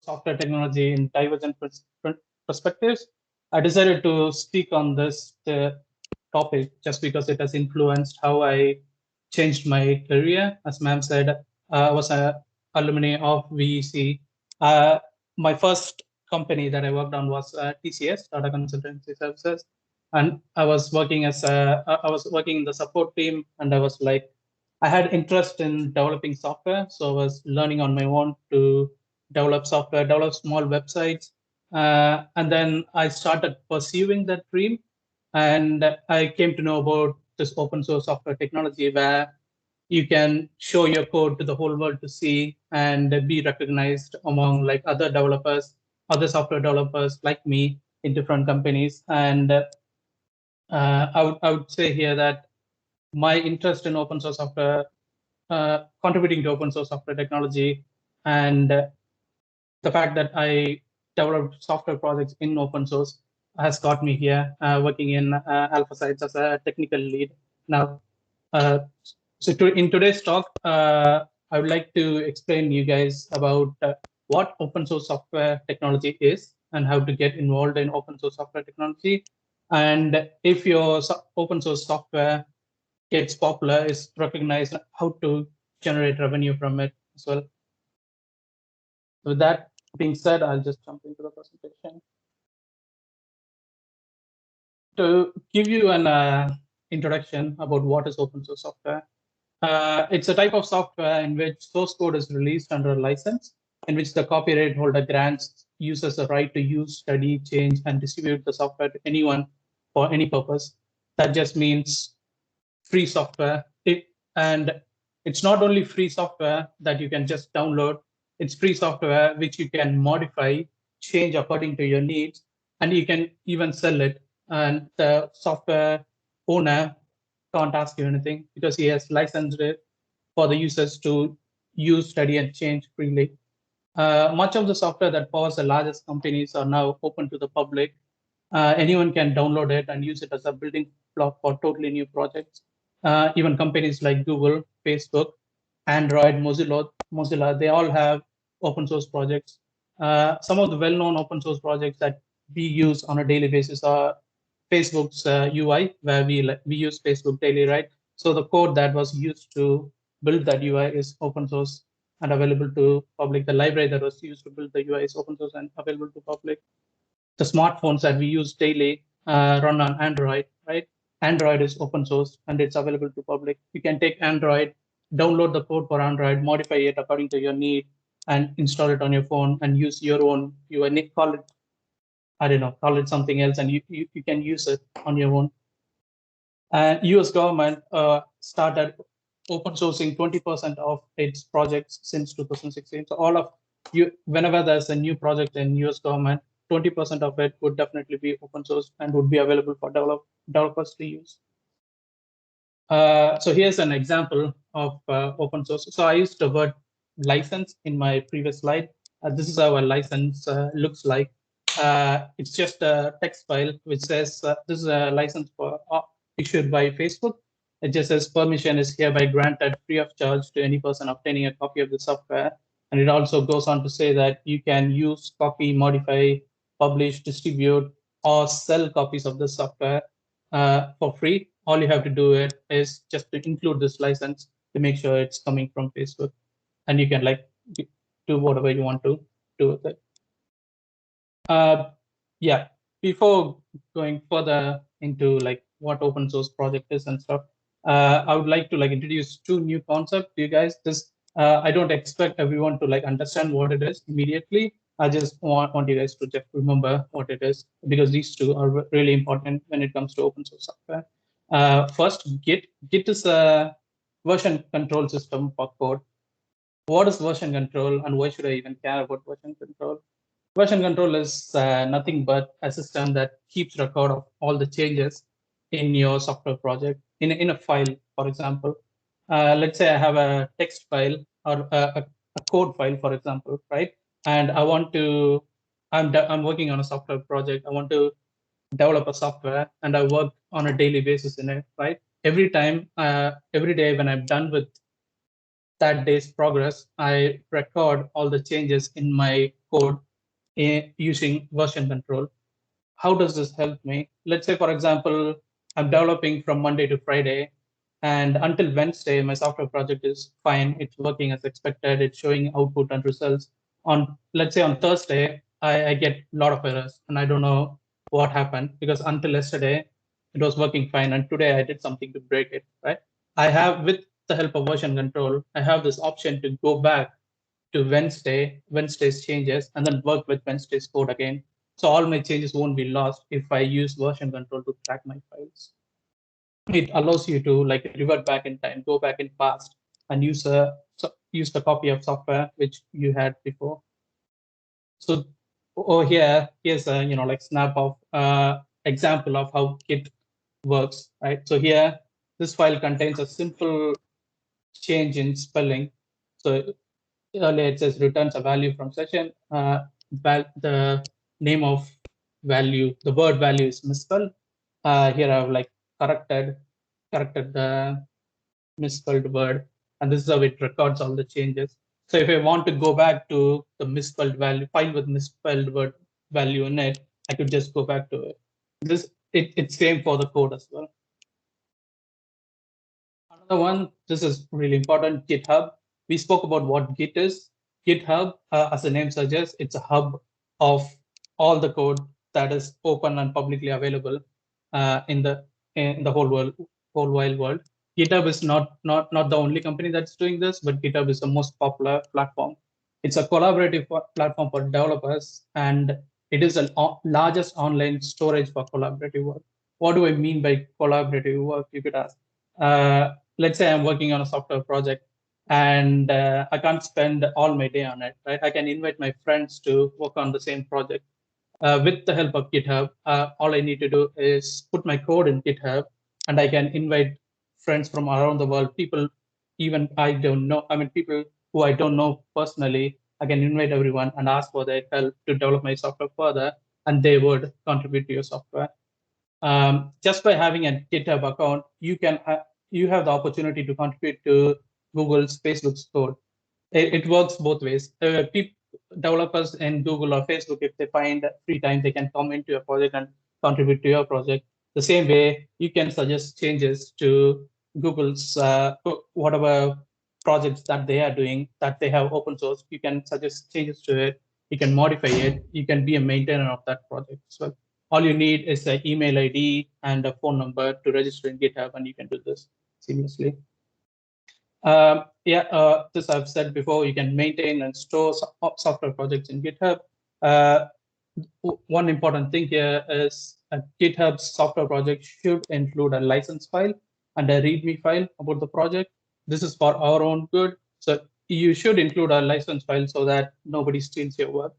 software technology in divergent perspectives. I decided to speak on this topic just because it has influenced how I changed my career. As ma'am said, I was an alumni of VEC. My first company that I worked on was TCS, Tata Consultancy Services, and I was working in the support team, and I had interest in developing software, so I was learning on my own to develop software, develop small websites, and then I started pursuing that dream, and I came to know about this open source software technology where you can show your code to the whole world to see and be recognized among like other developers, other software developers like me in different companies. And I would say here that my interest in open source software, contributing to open source software technology, and the fact that I developed software projects in open source has got me here working in Alphasights as a technical lead. Now, in today's talk, I would like to explain you guys about what open source software technology is and how to get involved in open source software technology. And if your open source software gets popular, is recognized, how to generate revenue from it as well. With that being said, I'll just jump into the presentation. To give you an introduction about what is open source software, it's a type of software in which source code is released under a license, in which the copyright holder grants users the right to use, study, change, and distribute the software to anyone for any purpose. That just means free software. And it's not only free software that you can just download, it's free software which you can modify, change according to your needs, and you can even sell it. And the software owner can't ask you anything because he has licensed it for the users to use, study, and change freely. Much of the software that powers the largest companies are now open to the public. Anyone can download it and use it as a building block for totally new projects. Even companies like Google, Facebook, Android, Mozilla, they all have open source projects. Some of the well-known open source projects that we use on a daily basis are Facebook's UI, where we use Facebook daily, right? So the code that was used to build that UI is open source and available to public. The library that was used to build the UI is open source and available to public. The smartphones that we use daily run on Android, right? Android is open source and it's available to public. You can take Android, download the code for Android, modify it according to your need, and install it on your phone and use your own UI. Call it, I don't know, call it something else, and you can use it on your own. US government started open sourcing 20% of its projects since 2016. So all of you, whenever there's a new project in US government, 20% of it would definitely be open source and would be available for developers to use. So here's an example of open source. So I used the word license in my previous slide. This is how a license looks like. It's just a text file which says this is a license for issued by Facebook. It just says permission is hereby granted free of charge to any person obtaining a copy of the software. And it also goes on to say that you can use, copy, modify, publish, distribute, or sell copies of the software for free. All you have to do is just to include this license to make sure it's coming from Facebook, and you can like do whatever you want to do with it. Yeah, before going further into like what open source project is and stuff, I would like to like introduce two new concepts to you guys. This I don't expect everyone to like understand what it is immediately. I just want you guys to just remember what it is, because these two are really important when it comes to open source software. First, Git. Git is a version control system for code. What is version control, and why should I even care about version control? Version control is nothing but a system that keeps record of all the changes in your software project in a file. For example, let's say I have a text file or a code file, for example, right? And I want to, I'm working on a software project. I want to develop a software, and I work on a daily basis in it, right? Every time, every day when I'm done with that day's progress, I record all the changes in my code using version control. How does this help me? Let's say, for example, I'm developing from Monday to Friday, and until Wednesday, my software project is fine. It's working as expected. It's showing output and results. On, let's say, on Thursday, I get a lot of errors, and I don't know what happened, because until yesterday, it was working fine, and today I did something to break it, right? I have, with the help of version control, I have this option to go back to Wednesday's changes, and then work with Wednesday's code again. So all my changes won't be lost if I use version control to track my files. It allows you to like revert back in time, go back in past, and use the copy of software which you had before. So here's a like snap of example of how Git works, right? So here, this file contains a simple change in spelling. So earlier it says returns a value from session. The name of value, the word value is misspelled. Here I've like corrected the misspelled word, and this is how it records all the changes. So if I want to go back to the misspelled value file with misspelled word value in it, I could just go back to it. It's same for the code as well. Another one, this is really important, GitHub. We spoke about what Git is. GitHub, as the name suggests, it's a hub of all the code that is open and publicly available in the whole wide world. GitHub is not the only company that's doing this, but GitHub is the most popular platform. It's a collaborative platform for developers, and it is the largest online storage for collaborative work. What do I mean by collaborative work, you could ask? Let's say I'm working on a software project, and I can't spend all my day on it, right? I can invite my friends to work on the same project. With the help of GitHub, all I need to do is put my code in GitHub, and I can invite friends from around the world, people even I don't know. I mean, people who I don't know personally. I can invite everyone and ask for their help to develop my software further, and they would contribute to your software. Just by having a GitHub account, you have the opportunity to contribute to Google's, Facebook's code. It works both ways. Developers in Google or Facebook, if they find free time, they can come into your project and contribute to your project. The same way, you can suggest changes to Google's whatever projects that they are doing, that they have open source. You can suggest changes to it. You can modify it. You can be a maintainer of that project as well. All you need is an email ID and a phone number to register in GitHub, and you can do this seamlessly. This I've said before, you can maintain and store software projects in GitHub. One important thing here is GitHub's software project should include a license file and a README file about the project. This is for our own good. So you should include a license file so that nobody steals your work.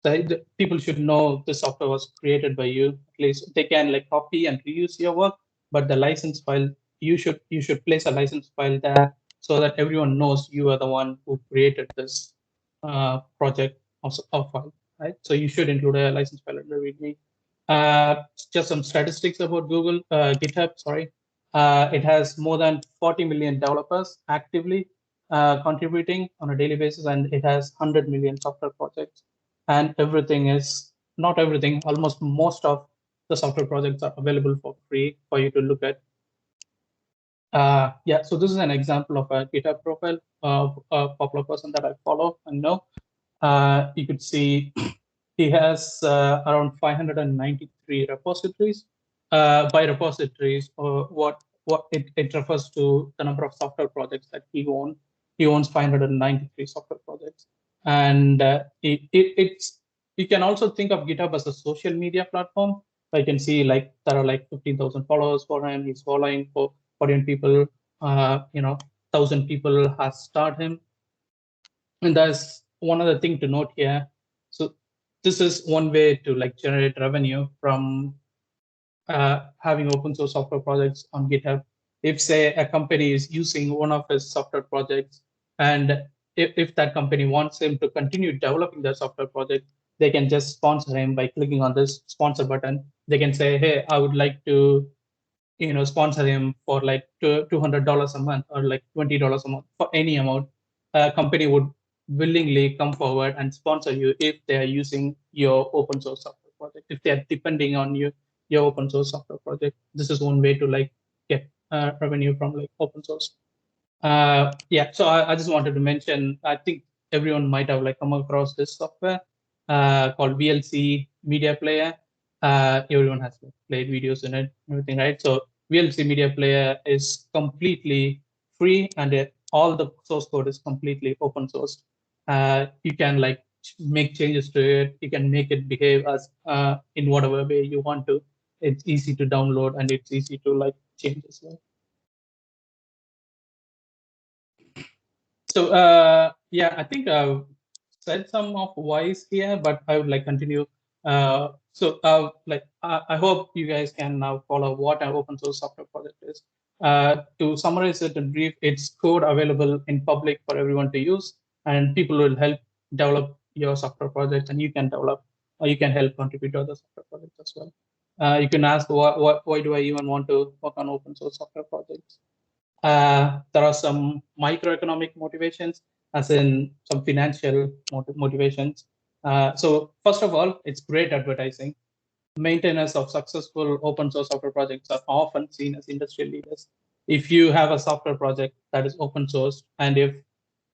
So people should know the software was created by you. At least they can like copy and reuse your work, but the license file, you should place a license file there so that everyone knows you are the one who created this project of file, right? So you should include a license file in the README. Just some statistics about GitHub. Sorry, it has more than 40 million developers actively contributing on a daily basis, and it has 100 million software projects. And not everything, almost most of the software projects are available for free for you to look at. So this is an example of a GitHub profile of a popular person that I follow and know. You could see he has around 593 repositories. By repositories, what it refers to the number of software projects that he owns. He owns 593 software projects, and you can also think of GitHub as a social media platform. I can see like there are like 15,000 followers for him. He's following for 40 people. 1,000 people has started him. And there's one other thing to note here. So this is one way to like generate revenue from having open source software projects on GitHub. If say a company is using one of his software projects, and if that company wants him to continue developing their software project, they can just sponsor him by clicking on this sponsor button. They can say, hey, I would like to sponsor him for like $200 a month or like $20 a month for any amount. A company would willingly come forward and sponsor you if they are using your open source software project. If they are depending on your open source software project, this is one way to like get revenue from like open source. Yeah, so I just wanted to mention, I think everyone might have like come across this software called VLC Media Player. Everyone has like, played videos in it, everything, right? So VLC Media Player is completely free, and all the source code is completely open source. You can like make changes to it. You can make it behave as in whatever way you want to. It's easy to download and it's easy to like change as well. So yeah, I think I've said some of whys here, but I would like continue. I hope you guys can now follow what an open source software project is. To summarize it in brief, it's code available in public for everyone to use, and people will help develop your software project, and you can develop, or you can help contribute to other software projects as well. You can ask, why do I even want to work on open source software projects? There are some microeconomic motivations, as in some financial motivations. So first of all, it's great advertising. Maintainers of successful open source software projects are often seen as industrial leaders. If you have a software project that is open source, and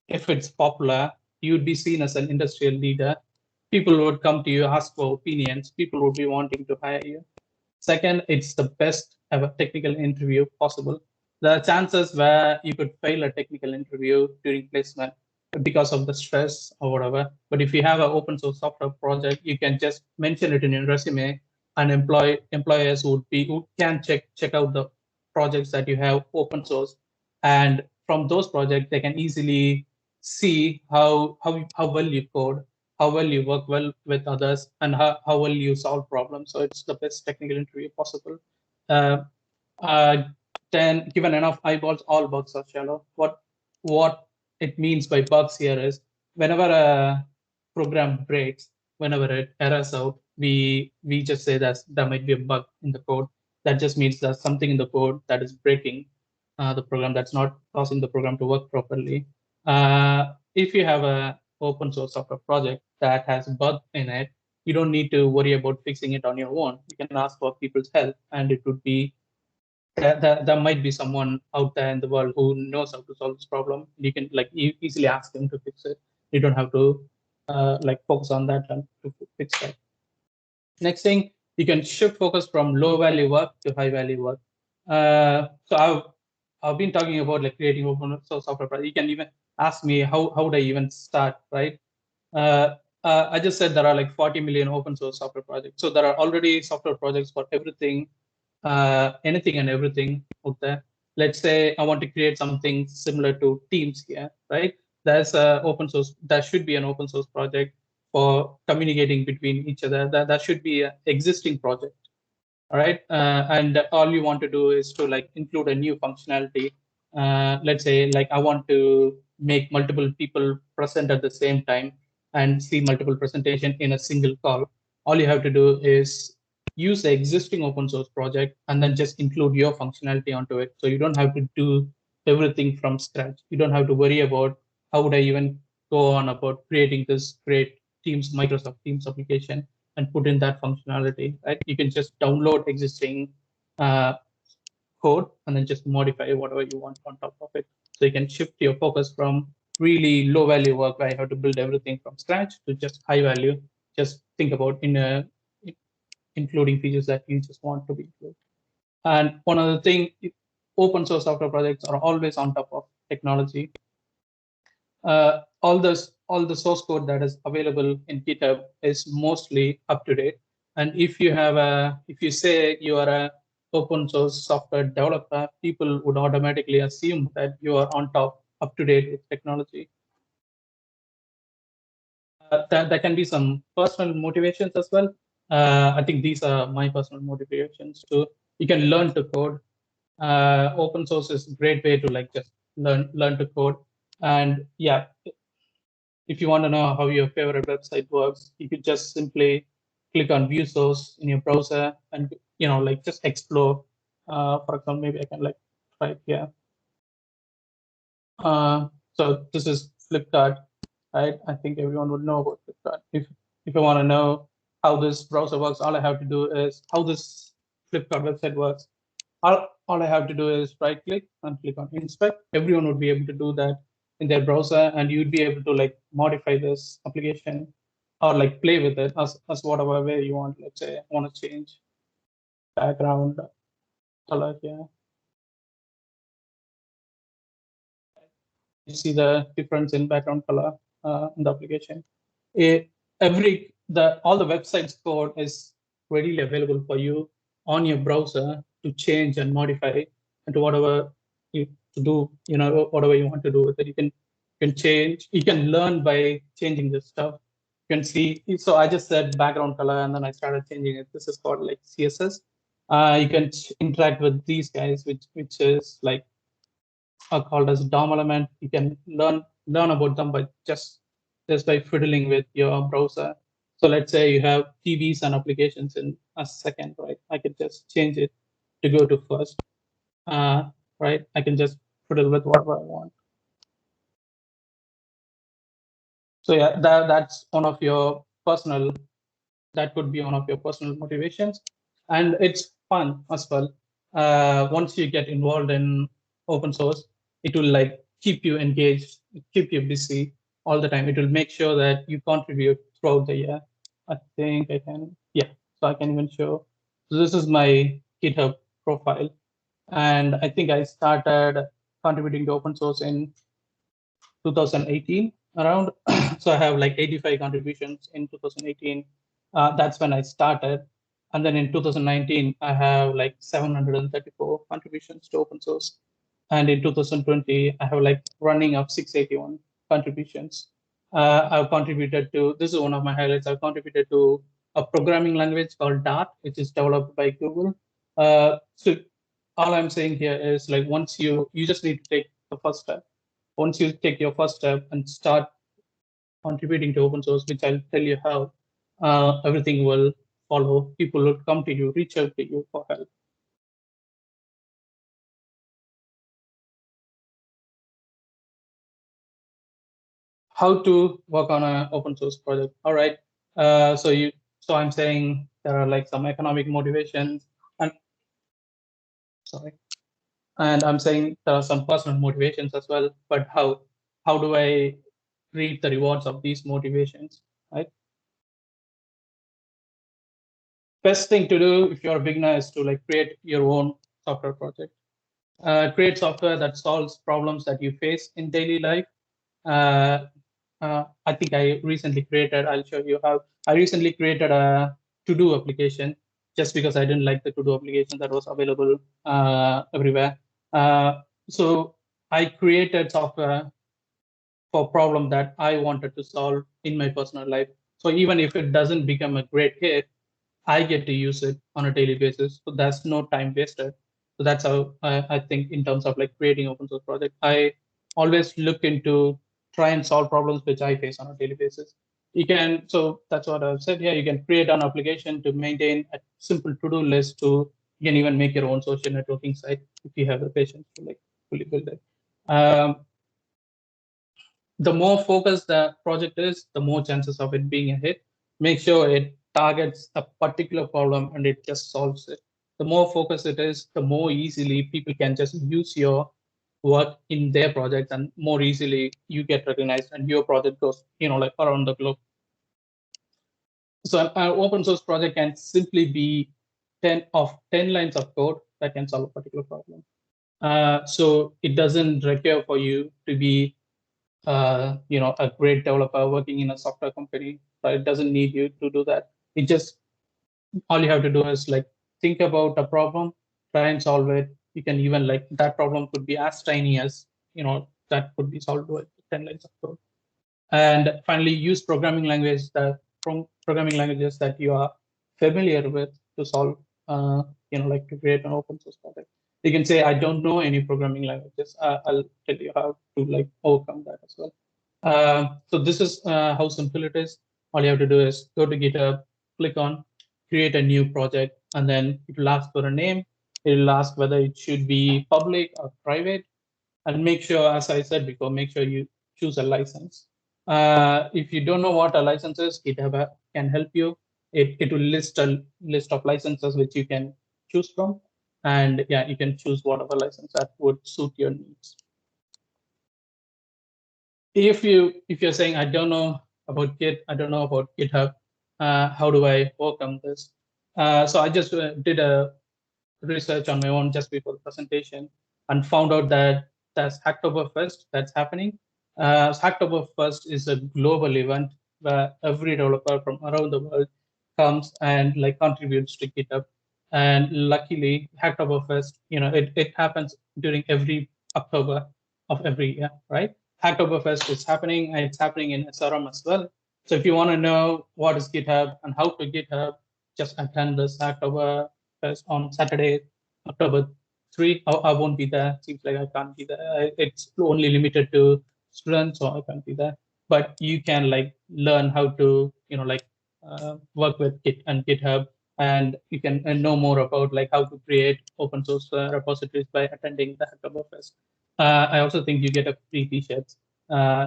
if it's popular, you'd be seen as an industrial leader. People would come to you, ask for opinions. People would be wanting to hire you. Second, it's the best ever technical interview possible. There are chances where you could fail a technical interview during placement because of the stress or whatever. But if you have an open source software project, you can just mention it in your resume, and employers who can check out the projects that you have open source, and from those projects they can easily see how well you code, how well you work well with others, and how well you solve problems. So it's the best technical interview possible. Uh, uh, then, given enough eyeballs, all bugs are shallow. What it means by bugs here is, whenever a program breaks, whenever it errors out, we just say that there might be a bug in the code. That just means there's something in the code that is breaking the program, that's not causing the program to work properly. If you have a open source software project that has a bug in it, you don't need to worry about fixing it on your own. You can ask for people's help, and it would be there might be someone out there in the world who knows how to solve this problem. You can like easily ask them to fix it. You don't have to like focus on that and to fix that. Next thing, you can shift focus from low value work to high value work. So I've been talking about like creating open source software project. You can even ask me how would I even start, right? I just said there are like 40 million open source software projects. So there are already software projects for everything, anything and everything out there. Let's say I want to create something similar to Teams here, right? There's a open source. There should be an open source project for communicating between each other. That should be an existing project. All right, and all you want to do is to like include a new functionality. Let's say like I want to make multiple people present at the same time and see multiple presentation in a single call. All you have to do is use the existing open source project and then just include your functionality onto it. So you don't have to do everything from scratch. You don't have to worry about how would I even go on about creating this great Teams, Microsoft Teams application and put in that functionality, right? You can just download existing code and then just modify whatever you want on top of it. So you can shift your focus from really low value work where you have to build everything from scratch to just high value. Just think about including features that you just want to be included. And one other thing, open source software projects are always on top of technology. All the source code that is available in GitHub is mostly up to date. And if you say you are a open source software developer, people would automatically assume that you are on top, up to date with technology. There can be some personal motivations as well. I think these are my personal motivations too. You can learn to code. Open source is a great way to like just learn to code. And yeah, if you want to know how your favorite website works, you could just simply click on view source in your browser and like just explore. For example, maybe I can like try it here. So this is Flipkart. right? I think everyone would know about Flipkart. If you want to know how this browser works, all I have to do is how this Flipkart website works. All I have to do is right click and click on inspect. Everyone would be able to do that in their browser, and you'd be able to like modify this application or like play with it as whatever way you want. Let's say I want to change background color here. You see the difference in background color in the application. It, all the website's code is readily available for you on your browser to change and modify into whatever you to do, whatever you want to do with it. You can change, you can learn by changing this stuff. You can see, so I just said background color and then I started changing it. This is called like CSS. You can interact with these guys, which is like are called as DOM element. You can learn about them by just by fiddling with your browser. So let's say you have TVs and applications in a second, right? I could just change it to go to first, right? I can just fiddle with whatever I want. So yeah, that's one of your personal. That could be one of your personal motivations, and it's fun as well. Once you get involved in open source, it will like keep you engaged, keep you busy all the time. It will make sure that you contribute throughout the year. I think I can, yeah, so I can even show. So this is my GitHub profile, and I think I started contributing to open source in 2018 around. So I have like 85 contributions in 2018. That's when I started. And then in 2019, I have like 734 contributions to open source. And in 2020, I have like running of 681 contributions. I've contributed to, this is one of my highlights, I've contributed to a programming language called Dart, which is developed by Google. So all I'm saying here is like once you just need to take the first step. Once you take your first step and start contributing to open source, which I'll tell you how, everything will follow. People will come to you, reach out to you for help. How to work on an open source project. All right. So I'm saying there are like some economic motivations, and sorry, and I'm saying there are some personal motivations as well. But how do I reap the rewards of these motivations? Right. Best thing to do if you're a beginner is to like create your own software project. Create software that solves problems that you face in daily life. Uh, I think I recently created, I'll show you how, I recently created a to-do application just because I didn't like the to-do application that was available everywhere. So I created software for a problem that I wanted to solve in my personal life. So even if it doesn't become a great hit, I get to use it on a daily basis. So that's no time wasted. So that's how I think in terms of like creating open source project, I always look into try and solve problems which I face on a daily basis. You can, so that's what I've said here. You can create an application to maintain a simple to-do list to, you can even make your own social networking site if you have the patience to like fully build it. The more focused the project is, the more chances of it being a hit. Make sure it targets a particular problem and it just solves it. The more focused it is, the more easily people can just use your work in their projects, and more easily you get recognized and your project goes, like around the globe. So an open source project can simply be 10 lines of code that can solve a particular problem. So it doesn't require for you to be a great developer working in a software company, but it doesn't need you to do that. It just, all you have to do is like think about a problem, try and solve it. You can even like that problem could be as tiny as, that could be solved with 10 lines of code. And finally, use programming languages that you are familiar with to solve, like to create an open source project. You can say, I don't know any programming languages. I'll tell you how to like overcome that as well. So this is how simple it is. All you have to do is go to GitHub, click on create a new project, and then it will ask for a name. It will ask whether it should be public or private, and make sure, as I said before, make sure you choose a license. If you don't know what a license is, GitHub can help you. It will list a list of licenses which you can choose from, and yeah, you can choose whatever license that would suit your needs. If you're saying I don't know about Git, I don't know about GitHub, how do I work on this? So I just did a research on my own just before the presentation and found out that there's Hacktoberfest that's happening. Hacktoberfest is a global event where every developer from around the world comes and like contributes to GitHub. And luckily, Hacktoberfest, it happens during every October of every year, right? Hacktoberfest is happening, and it's happening in SRM as well. So if you want to know what is GitHub and how to GitHub, just attend this Hacktoberfest on Saturday, October 3. I won't be there. Seems like I can't be there. It's only limited to students, so I can't be there. But you can like learn how to, work with Git and GitHub, and you can know more about like how to create open source repositories by attending the Hacktoberfest. I also think you get a free T-shirts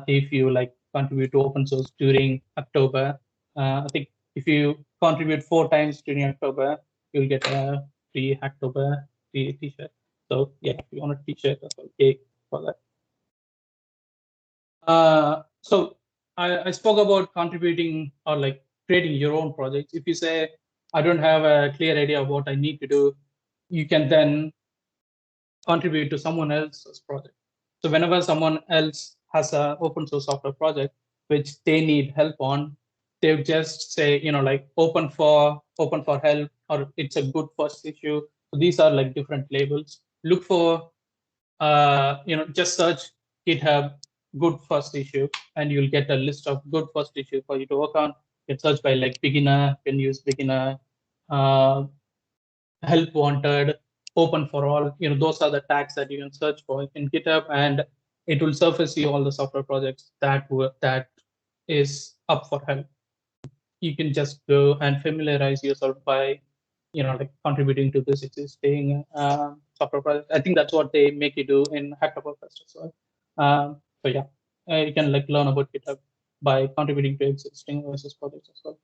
if you like contribute to open source during October. I think if you contribute 4 times during October, you'll get a free Hacktober T-shirt. So yeah, if you want a T-shirt, that's okay for that. So I spoke about contributing or like creating your own projects. If you say I don't have a clear idea of what I need to do, you can then contribute to someone else's project. So whenever someone else has an open source software project which they need help on, they would just say, like open for help, or it's a good first issue. So these are like different labels. Look for just search GitHub good first issue, and you'll get a list of good first issue for you to work on. You can search by like beginner, you can use beginner, uh, help wanted, open for all. Those are the tags that you can search for in GitHub, and it will surface you all the software projects that is up for help. You can just go and familiarize yourself by like contributing to this existing software project. I think that's what they make you do in Hacktoberfest as well. So yeah, you can like learn about GitHub by contributing to existing OSS projects as well.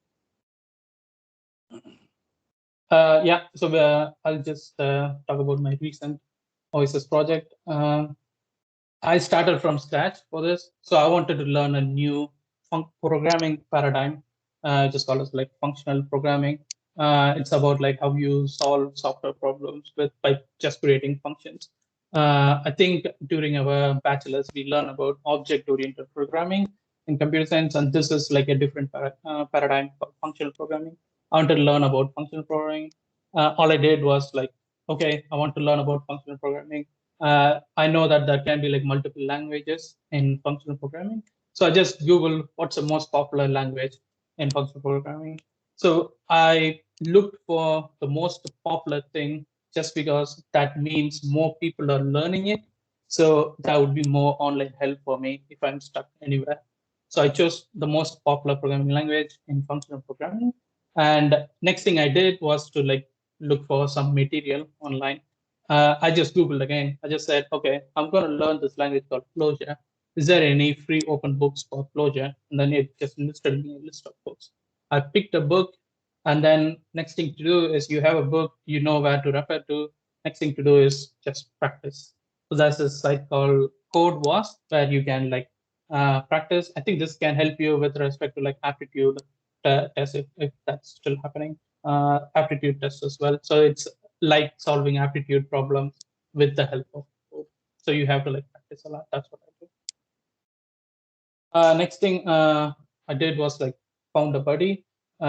Yeah, so I'll just talk about my recent OSS project. I started from scratch for this, so I wanted to learn a new programming paradigm, just called as like functional programming. It's about like how you solve software problems by just creating functions. I think during our bachelor's we learn about object-oriented programming in computer science, and this is like a different paradigm for functional programming. I wanted to learn about functional programming. All I did was like, okay, I want to learn about functional programming. I know that there can be like multiple languages in functional programming. So I just Googled what's the most popular language in functional programming. So I looked for the most popular thing just because that means more people are learning it. So that would be more online help for me if I'm stuck anywhere. So I chose the most popular programming language in functional programming. And next thing I did was to like look for some material online. I just Googled again. I just said, okay, I'm going to learn this language called Clojure. Is there any free open books for Clojure? And then it just listed me a list of books. I picked a book, and then next thing to do is you have a book, you know where to refer to. Next thing to do is just practice. So there's a site called Code Was where you can like practice. I think this can help you with respect to like aptitude tests if that's still happening. Aptitude tests as well. So it's like solving aptitude problems with the help of code. So you have to like practice a lot. That's what I do. Next thing I did was like found a buddy. So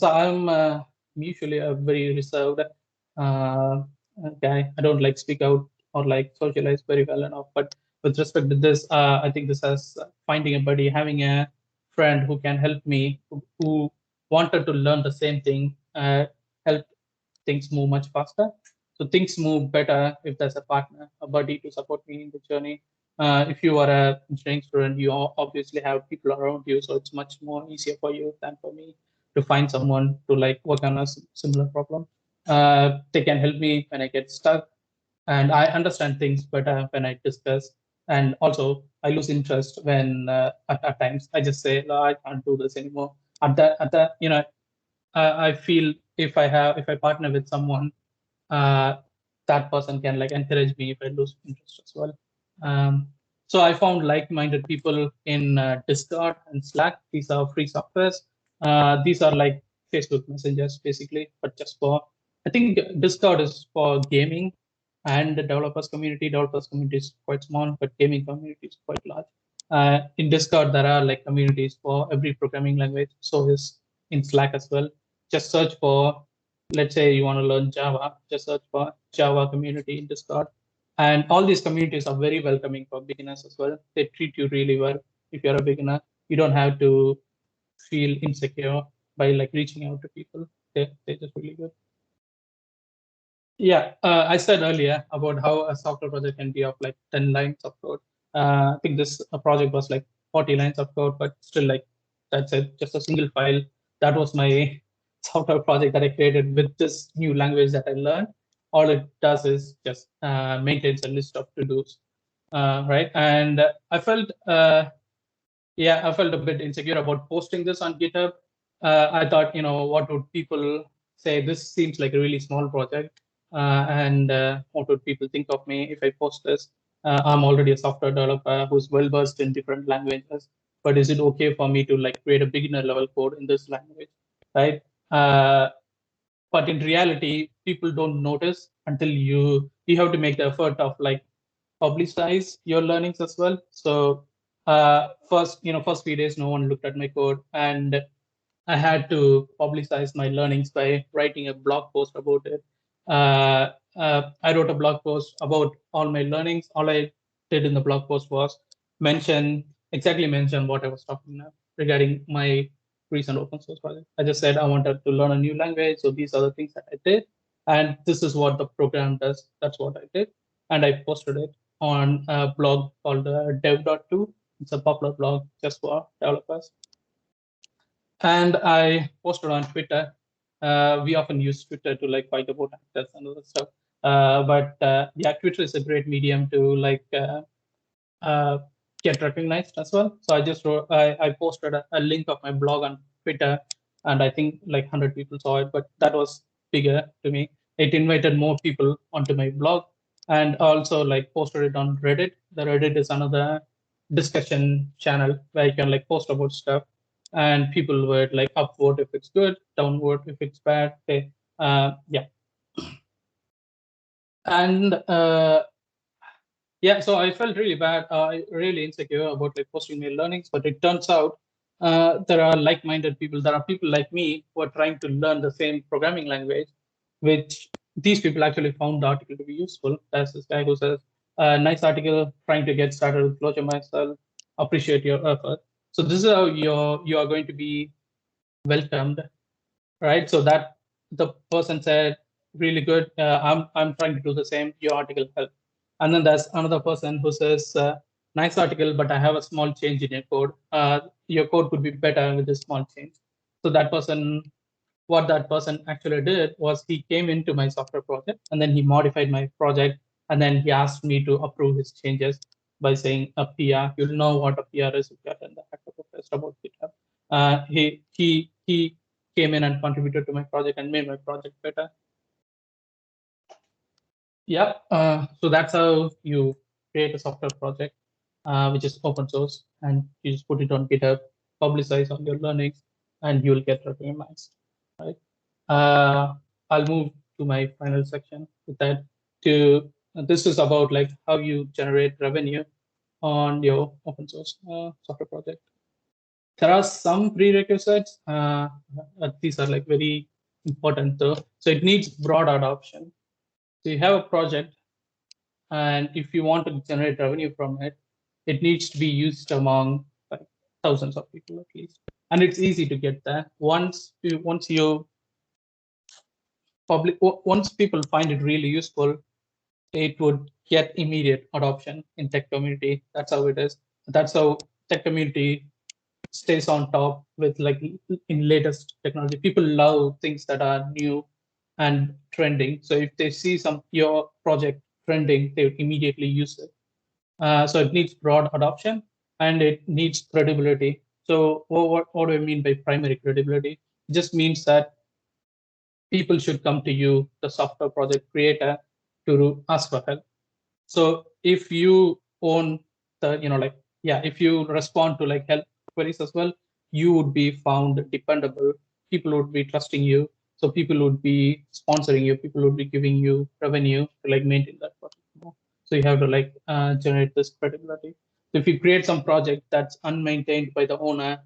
I'm usually a very reserved guy. I don't like speak out or like socialize very well enough. But with respect to this, I think this has finding a buddy, having a friend who can help me, who wanted to learn the same thing, help things move much faster. So things move better if there's a partner, a buddy to support me in the journey. If you are a engineering student, you obviously have people around you, so it's much more easier for you than for me to find someone to like work on a similar problem. They can help me when I get stuck, and I understand things better when I discuss. And also, I lose interest when at times I just say, no, I can't do this anymore. I feel if I partner with someone, uh, that person can like encourage me if I lose interest as well. Um, so I found like-minded people in Discord and Slack. These are free softwares. These are like Facebook messengers basically, but just for, I think Discord is for gaming and the developers community. Developers community is quite small, but gaming community is quite large. In Discord, there are like communities for every programming language. So is in Slack as well. Just search for, let's say you want to learn Java, just search for Java community in Discord. And all these communities are very welcoming for beginners as well. They treat you really well. If you're a beginner, you don't have to feel insecure by like reaching out to people. They're just really good. Yeah, I said earlier about how a software project can be of like 10 lines of code. I think this project was like 40 lines of code, but still like that's it, just a single file. That was my software project that I created with this new language that I learned. All it does is just maintains a list of to-dos, right? And I felt a bit insecure about posting this on GitHub. I thought, what would people say? This seems like a really small project, and what would people think of me if I post this? I'm already a software developer who's well versed in different languages, but is it okay for me to like create a beginner level code in this language, right? But in reality, people don't notice until you have to make the effort of like publicize your learnings as well. So first few days, no one looked at my code, and I had to publicize my learnings by writing a blog post about it. I wrote a blog post about all my learnings. All I did in the blog post was mention what I was talking about regarding my recent open source project. I just said I wanted to learn a new language, so these are the things that I did, and this is what the program does. That's what I did, and I posted it on a blog called dev.to. It's a popular blog just for developers. And I posted on Twitter. We often use Twitter to like fight about actors and other stuff. Yeah, Twitter is a great medium to like uh, get recognized as well. So I posted a link of my blog on Twitter, and I think like 100 people saw it, but that was bigger to me. It invited more people onto my blog, and also like posted it on Reddit. The Reddit is another discussion channel where you can like post about stuff, and people would like upvote if it's good, downvote if it's bad. Okay. Yeah. And yeah, so I felt really bad, really insecure about like posting my learnings, but it turns out there are like-minded people. There are people like me who are trying to learn the same programming language, which these people actually found the article to be useful. There's this guy who says, nice article, trying to get started with Flojo myself, appreciate your effort. So this is how you are going to be welcomed, right? So that the person said, really good. I'm trying to do the same. Your article helped. And then there's another person who says, nice article, but I have a small change in your code. Your code could be better with this small change. So what that person actually did was he came into my software project and then he modified my project, and then he asked me to approve his changes by saying a PR. You'll know what a PR is if you attend the hackathon fest about GitHub. He came in and contributed to my project and made my project better. Yeah, so that's how you create a software project, which is open source, and you just put it on GitHub, publicize all your learnings, and you'll get recognized, right? I'll move to my final section with that. This is about like how you generate revenue on your open source software project. There are some prerequisites. These are like very important though. So it needs broad adoption. So you have a project, and if you want to generate revenue from it, it needs to be used among like thousands of people at least. And it's easy to get there once people find it really useful. It would get immediate adoption in tech community. That's how it is. That's how tech community stays on top with like in latest technology. People love things that are new and trending. So if they see your project trending, they would immediately use it. So it needs broad adoption and it needs credibility. So what do I mean by primary credibility? It just means that people should come to you, the software project creator, to ask for help. So if you own the, like, yeah, if you respond to like help queries as well, you would be found dependable. People would be trusting you. So people would be sponsoring you. People would be giving you revenue to like maintain that project. So you have to like generate this credibility. So if you create some project that's unmaintained by the owner,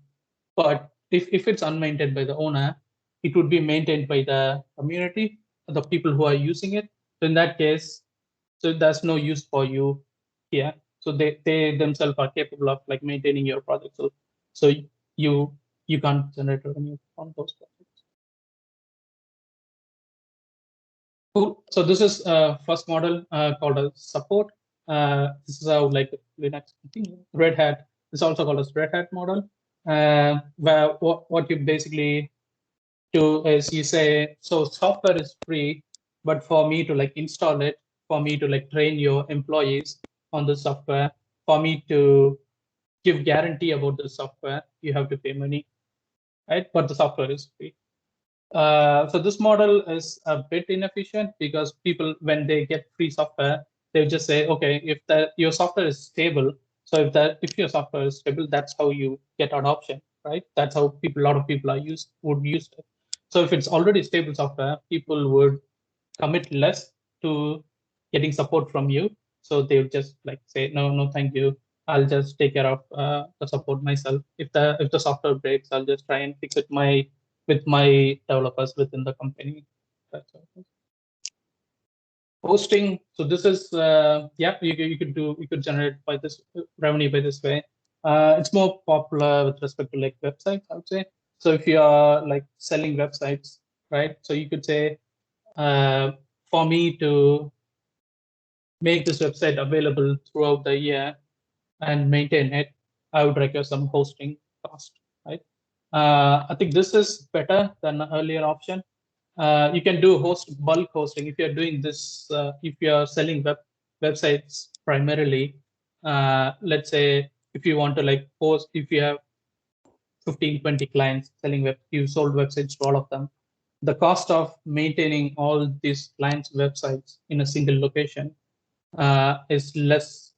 but if it's unmaintained by the owner, it would be maintained by the community, the people who are using it. So in that case, so there's no use for you here. So they themselves are capable of like maintaining your project. So you you can't generate revenue from those projects. Cool. So this is first model called as support. This is how like Linux, I think Red Hat is also called as Red Hat model, where what you basically do is you say, so software is free, but for me to like install it, for me to like train your employees on the software, for me to give guarantee about the software, you have to pay money, right? But the software is free. So this model is a bit inefficient because people, when they get free software, they just say, okay, if your software is stable, so if your software is stable, that's how you get adoption, right? That's how a lot of people would use it. So if it's already stable software, people would commit less to getting support from you. So they'll just like say, no, no, thank you. I'll just take care of the support myself. If the software breaks, I'll just try and fix it with my developers within the company. That's all. Hosting. So this is yeah, you could generate by this revenue by this way. It's more popular with respect to like websites, I would say. So if you are like selling websites, right? So you could say uh, for me to make this website available throughout the year and maintain it, I would require some hosting cost, right? I think this is better than the earlier option. You can do bulk hosting if you're doing this. If you're selling websites primarily, let's say if you want to like host, if you have 15, 20 clients selling you sold websites to all of them. The cost of maintaining all these clients' websites in a single location is less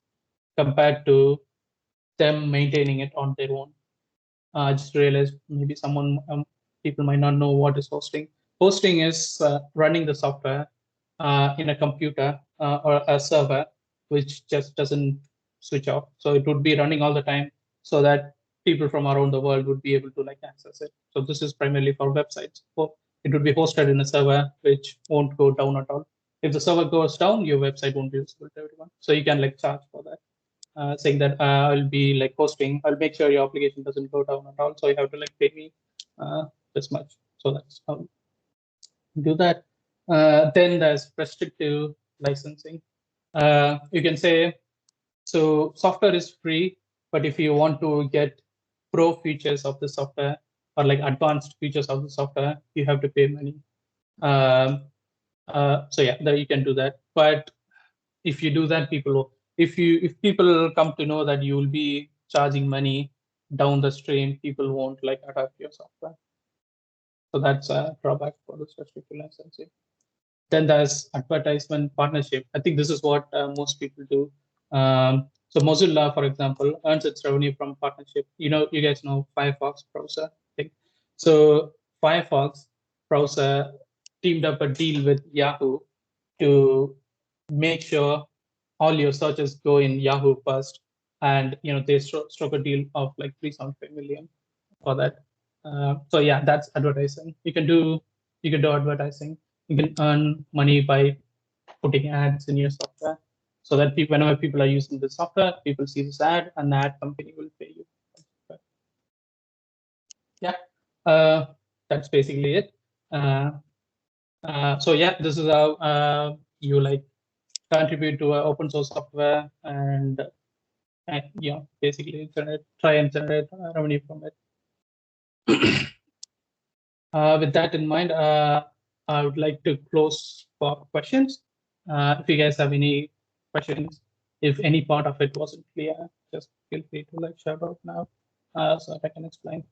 compared to them maintaining it on their own. I just realized maybe people might not know what is hosting. Hosting is running the software in a computer or a server, which just doesn't switch off. So it would be running all the time so that people from around the world would be able to like access it. So this is primarily for websites. It would be hosted in a server, which won't go down at all. If the server goes down, your website won't be visible to everyone. So you can like charge for that. Saying that I'll be like hosting, I'll make sure your application doesn't go down at all. So you have to like pay me this much. So that's how you do that. Then there's restrictive licensing. You can say, so software is free, but if you want to get pro features of the software or like advanced features of the software, you have to pay money. So yeah, you can do that. But if you do that, if people come to know that you will be charging money down the stream, people won't like adopt your software. So that's a drawback for the restricted licensing. Then there's advertisement partnership. I think this is what most people do. So Mozilla, for example, earns its revenue from partnership. You guys know Firefox browser, I think. So Firefox browser teamed up a deal with Yahoo to make sure all your searches go in Yahoo first, and they struck a deal of like 3.5 million for that. So yeah, that's advertising. You can do advertising. You can earn money by putting ads in your software, so that whenever people are using the software, people see this ad, and the ad company will pay you. Yeah, that's basically it. Uh, so yeah, this is how you like contribute to open source software and basically try and generate revenue from it. With that in mind, I would like to close for questions. If you guys have any questions. If any part of it wasn't clear, just feel free to like shout out now so that I can explain.